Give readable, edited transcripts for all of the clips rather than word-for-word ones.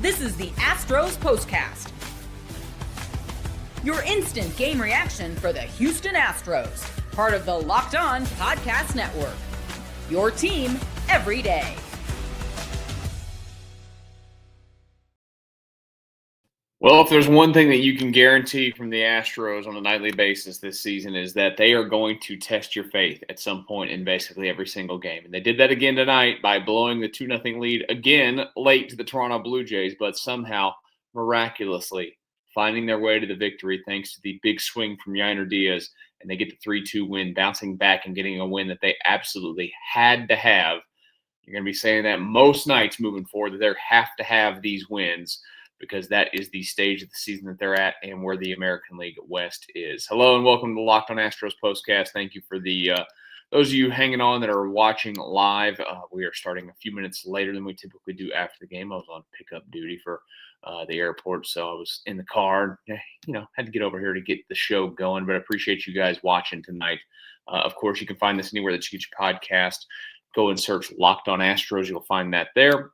This is the Astros Postcast, your instant game reaction for the Houston Astros, part of the Locked On Podcast Network, your team every day. Well, if there's one thing that you can guarantee from the Astros on a nightly basis this season is that they are going to test your faith at some point in basically every single game. And they did that again tonight by blowing the 2-0 lead again late to the Toronto Blue Jays, but somehow, miraculously, finding their way to the victory thanks to the big swing from Yainer Diaz. And they get the 3-2 win, bouncing back and getting a win that they absolutely had to have. You're going to be saying that most nights moving forward, that they have to have these wins, because that is the stage of the season that they're at and where the American League West is. Hello and welcome to the Locked On Astros Postcast. Thank you for those of you hanging on that are watching live. We are starting a few minutes later than we typically do after the game. I was on pickup duty for the airport, so I was in the car. Had to get over here to get the show going, but I appreciate you guys watching tonight. Of course, you can find this anywhere that you get your podcast. Go and search Locked On Astros. You'll find that there.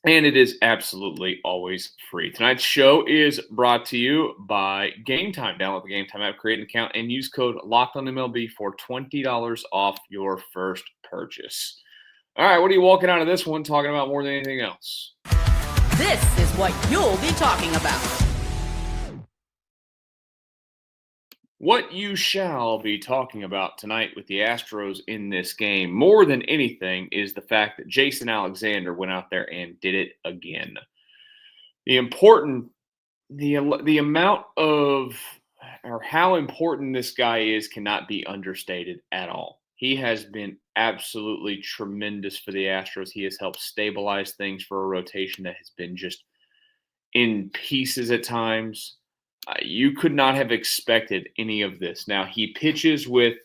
And it is absolutely always free. Tonight's show is brought to you by Gametime. Download the Gametime app, create an account, and use code LOCKEDONMLB for $20 off your first purchase. All right, what are you walking out of this one talking about more than anything else? This is what you'll be talking about. What you shall be talking about tonight with the Astros in this game, more than anything, is the fact that Jason Alexander went out there and did it again. The amount of, or how important this guy is cannot be understated at all. He has been absolutely tremendous for the Astros. He has helped stabilize things for a rotation that has been just in pieces at times. You could not have expected any of this. Now, he pitches with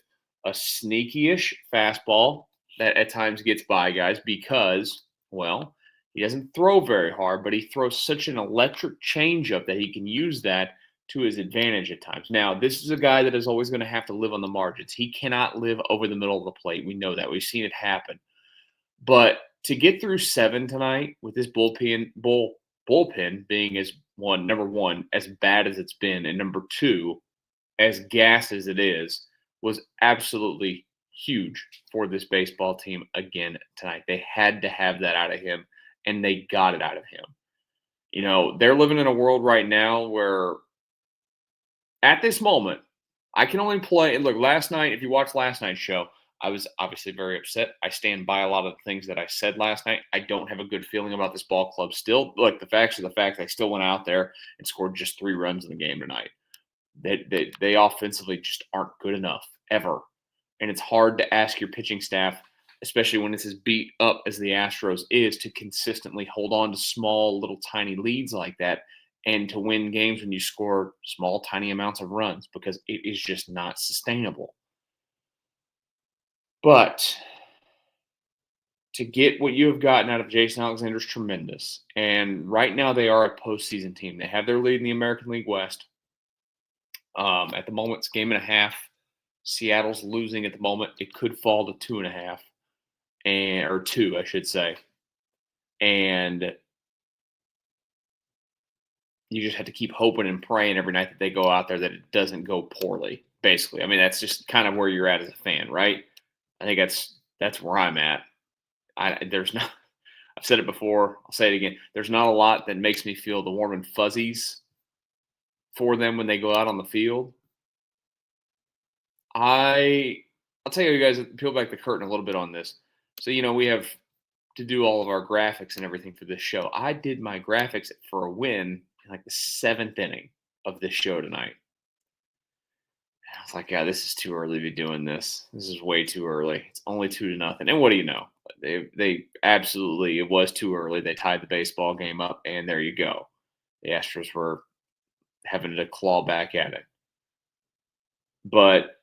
a sneaky-ish fastball that at times gets by guys because, well, he doesn't throw very hard, but he throws such an electric changeup that he can use that to his advantage at times. Now, this is a guy that is always going to have to live on the margins. He cannot live over the middle of the plate. We know that. We've seen it happen. But to get through 7 tonight with this bullpen being number one, as bad as it's been, and number 2, as gassed as it is, was absolutely huge for this baseball team again tonight. They had to have that out of him, and they got it out of him. They're living in a world right now where at this moment, I can only play, and look, last night, if you watched last night's show, I was obviously very upset. I stand by a lot of the things that I said last night. I don't have a good feeling about this ball club still. Look, the facts are the fact. I still went out there and scored just 3 runs in the game tonight. They offensively just aren't good enough, ever. And it's hard to ask your pitching staff, especially when it's as beat up as the Astros is, to consistently hold on to small, little, tiny leads like that and to win games when you score small, tiny amounts of runs, because it is just not sustainable. But to get what you have gotten out of Jason Alexander is tremendous. And right now they are a postseason team. They have their lead in the American League West. At the moment, it's 1.5. Seattle's losing at the moment. It could fall to 2.5, or 2, I should say. And you just have to keep hoping and praying every night that they go out there that it doesn't go poorly, basically. I mean, that's just kind of where you're at as a fan, right? I think that's where I'm at. I've said it before, I'll say it again. There's not a lot that makes me feel the warm and fuzzies for them when they go out on the field. I'll tell you guys, peel back the curtain a little bit on this. So, we have to do all of our graphics and everything for this show. I did my graphics for a win in like the 7th inning of this show tonight. I was like, yeah, this is too early to be doing this. This is way too early. It's only 2-0. And what do you know? They absolutely, it was too early. They tied the baseball game up, and there you go. The Astros were having to claw back at it. But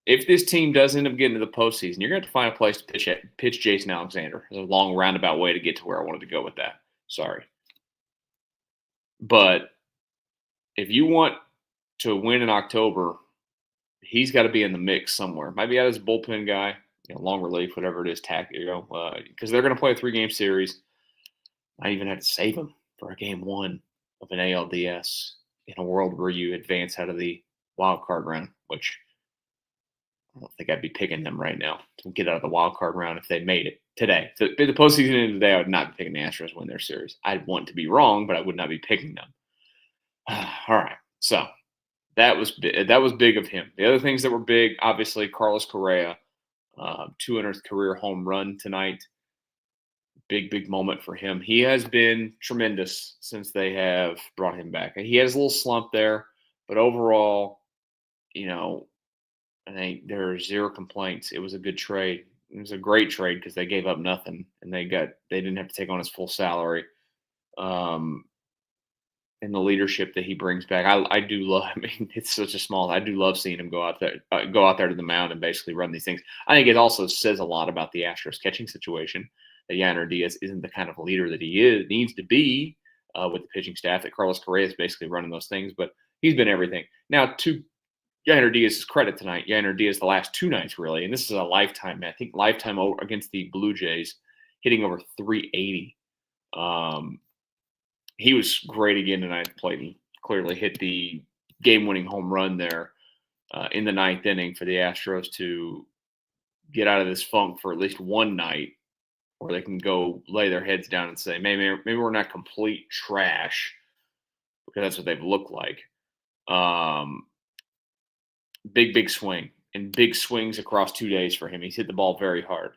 if this team does end up getting to the postseason, you're going to have to find a place to pitch Jason Alexander. There's a long roundabout way to get to where I wanted to go with that. Sorry. But if you want to win in October, he's got to be in the mix somewhere. Might be out as a bullpen guy, long relief, whatever it is, because they're going to play a 3-game series. I even had to save him for a game one of an ALDS in a world where you advance out of the wild card round, which I don't think I'd be picking them right now to get out of the wild card round if they made it today. So the postseason ended today, I would not be picking the Astros to win their series. I'd want to be wrong, but I would not be picking them. All right, so that was big of him. The other things that were big, obviously, Carlos Correa, 200th career home run tonight. Big moment for him. He has been tremendous since they have brought him back. He has a little slump there, but overall, I think there are zero complaints. It was a good trade. It was a great trade because they gave up nothing and they didn't have to take on his full salary. And the leadership that he brings back, I do love. I mean, it's such a small. I do love seeing him go out there to the mound and basically run these things. I think it also says a lot about the Astros catching situation that Yainer Diaz isn't the kind of leader that he needs to be with the pitching staff. That Carlos Correa is basically running those things, but he's been everything. Now, to Yainer Diaz's credit tonight, Yainer Diaz the last two nights really, and this is a lifetime. I think lifetime against the Blue Jays, hitting over 380. He was great again tonight at the plate. He clearly hit the game-winning home run there in the ninth inning for the Astros to get out of this funk for at least one night, where they can go lay their heads down and say, maybe we're not complete trash, because that's what they've looked like. Big swing, and big swings across 2 days for him. He's hit the ball very hard.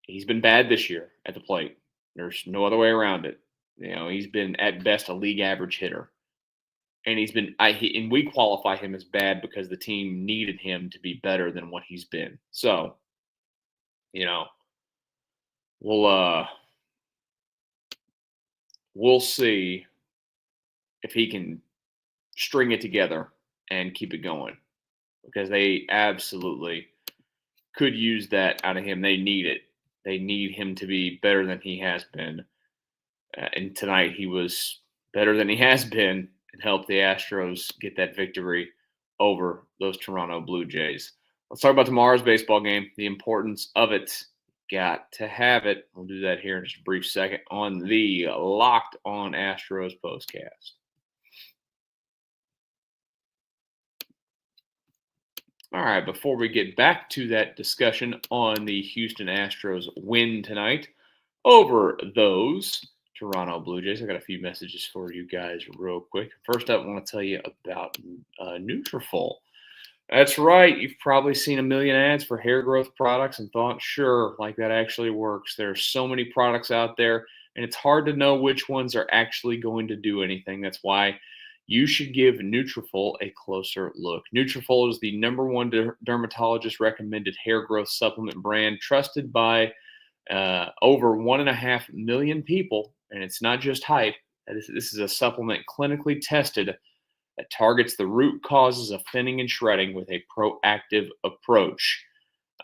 He's been bad this year at the plate. There's no other way around it. He's been at best a league average hitter, and and we qualify him as bad because the team needed him to be better than what he's been. So, we'll see if he can string it together and keep it going, because they absolutely could use that out of him. They need it. They need him to be better than he has been. And tonight he was better than he has been and helped the Astros get that victory over those Toronto Blue Jays. Let's talk about tomorrow's baseball game, the importance of it. Got to have it. We'll do that here in just a brief second on the Locked On Astros Postcast. All right, before we get back to that discussion on the Houston Astros win tonight over those Toronto Blue Jays, I got a few messages for you guys real quick. First up, I want to tell you about Nutrafol. That's right. You've probably seen a million ads for hair growth products and thought, sure, like that actually works. There are so many products out there, and it's hard to know which ones are actually going to do anything. That's why you should give Nutrafol a closer look. Nutrafol is the #1 dermatologist recommended hair growth supplement brand, trusted by over 1.5 million people. And it's not just hype. This is a supplement clinically tested that targets the root causes of thinning and shredding with a proactive approach.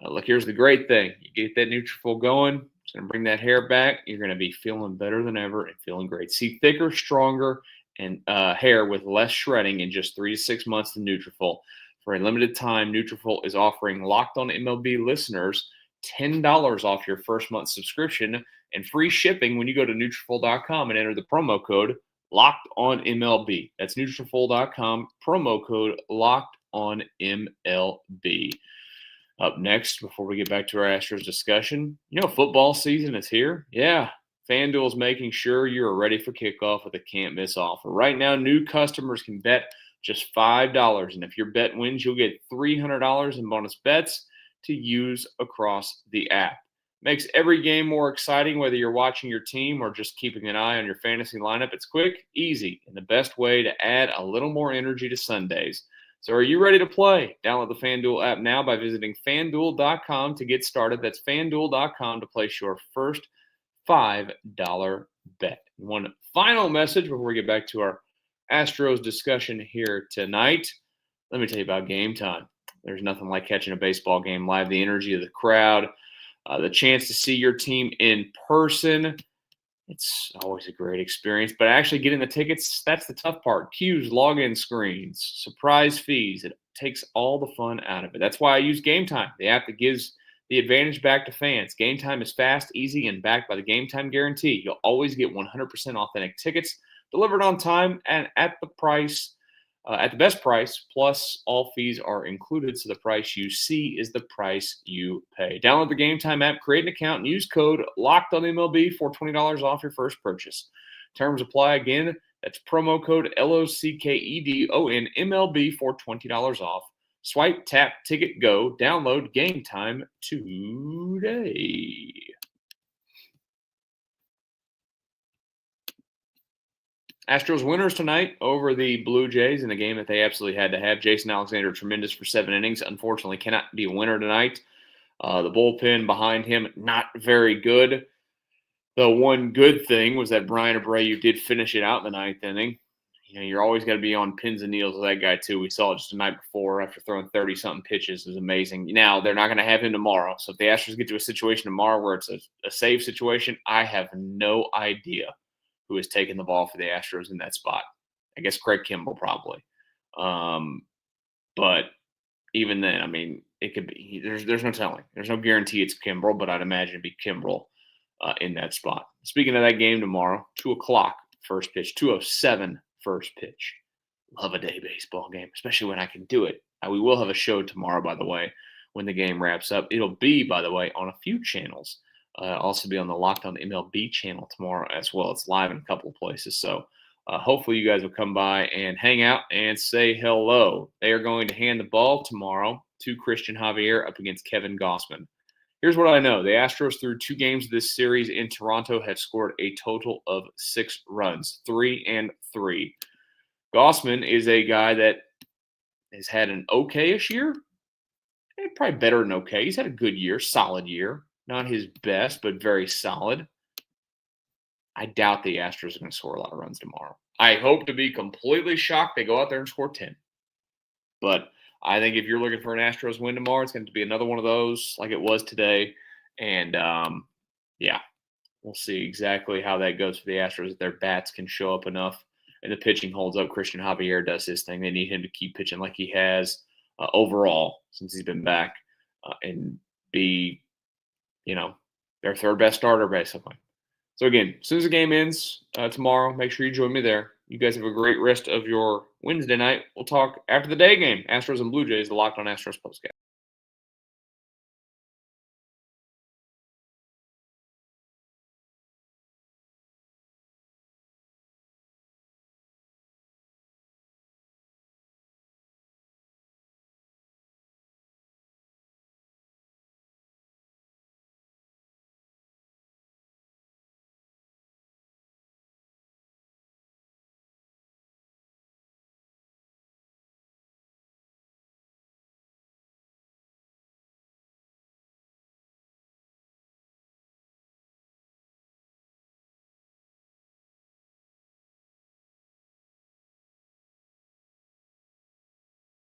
Look, here's the great thing. You get that Nutrafol going, it's going to bring that hair back. You're going to be feeling better than ever and feeling great. See thicker, stronger, and hair with less shredding in just 3 to 6 months than Nutrafol. For a limited time, Nutrafol is offering Locked On MLB listeners $10 off your first month subscription and free shipping when you go to Nutrafol.com and enter the promo code LOCKEDONMLB. That's Nutrafol.com, promo code LOCKEDONMLB. Up next, before we get back to our Astros discussion, football season is here. Yeah, FanDuel is making sure you're ready for kickoff with a can't-miss offer. Right now, new customers can bet just $5, and if your bet wins, you'll get $300 in bonus bets to use across the app. Makes every game more exciting, whether you're watching your team or just keeping an eye on your fantasy lineup. It's quick, easy, and the best way to add a little more energy to Sundays. So are you ready to play? Download the FanDuel app now by visiting FanDuel.com to get started. That's FanDuel.com to place your first $5 bet. One final message before we get back to our Astros discussion here tonight. Let me tell you about Gametime. There's nothing like catching a baseball game live. The energy of the crowd, the chance to see your team in person. It's always a great experience, but actually getting the tickets, that's the tough part. Queues, login screens, surprise fees. It takes all the fun out of it. That's why I use Gametime, the app that gives the advantage back to fans. Gametime is fast, easy, and backed by the Gametime guarantee. You'll always get 100% authentic tickets delivered on time and at the price, at the best price. Plus, all fees are included, so the price you see is the price you pay. Download the Gametime app, create an account, and use code LOCKEDONMLB for $20 off your first purchase. Terms apply. Again, that's promo code LOCKEDONMLB for $20 off. Swipe, tap, ticket, go. Download Gametime today. Astros winners tonight over the Blue Jays in a game that they absolutely had to have. Jason Alexander, tremendous for 7 innings. Unfortunately, cannot be a winner tonight. The bullpen behind him, not very good. The one good thing was that Brian Abreu did finish it out in the 9th inning. You know, you're always got to be on pins and needles with that guy, too. We saw it just the night before after throwing 30-something pitches. It was amazing. Now, they're not going to have him tomorrow. So if the Astros get to a situation tomorrow where it's a save situation, I have no idea who has taken the ball for the Astros in that spot. I guess Craig Kimbrell probably. But even then, I mean, it could be – there's no telling. There's no guarantee it's Kimbrell, but I'd imagine it'd be Kimbrell in that spot. Speaking of that game tomorrow, 2 o'clock first pitch, 2:07 first pitch. Love a day baseball game, especially when I can do it. We will have a show tomorrow, by the way, when the game wraps up. It'll be, by the way, on a few channels. Also be on the Locked On MLB channel tomorrow as well. It's live in a couple of places. So hopefully you guys will come by and hang out and say hello. They are going to hand the ball tomorrow to Christian Javier up against Kevin Gausman. Here's what I know. The Astros, through 2 games of this series in Toronto, have scored a total of 6 runs, 3-3. Gausman is a guy that has had an okay-ish year. Probably better than okay. He's had a good year, solid year. Not his best, but very solid. I doubt the Astros are going to score a lot of runs tomorrow. I hope to be completely shocked they go out there and score 10. But I think if you're looking for an Astros win tomorrow, it's going to be another one of those like it was today. And, yeah, we'll see exactly how that goes for the Astros. If their bats can show up enough and the pitching holds up, Christian Javier does his thing. They need him to keep pitching like he has overall since he's been back and be, their third best starter, basically. So, again, as soon as the game ends tomorrow, make sure you join me there. You guys have a great rest of your Wednesday night. We'll talk after the day game. Astros and Blue Jays, the Locked On Astros Postcast.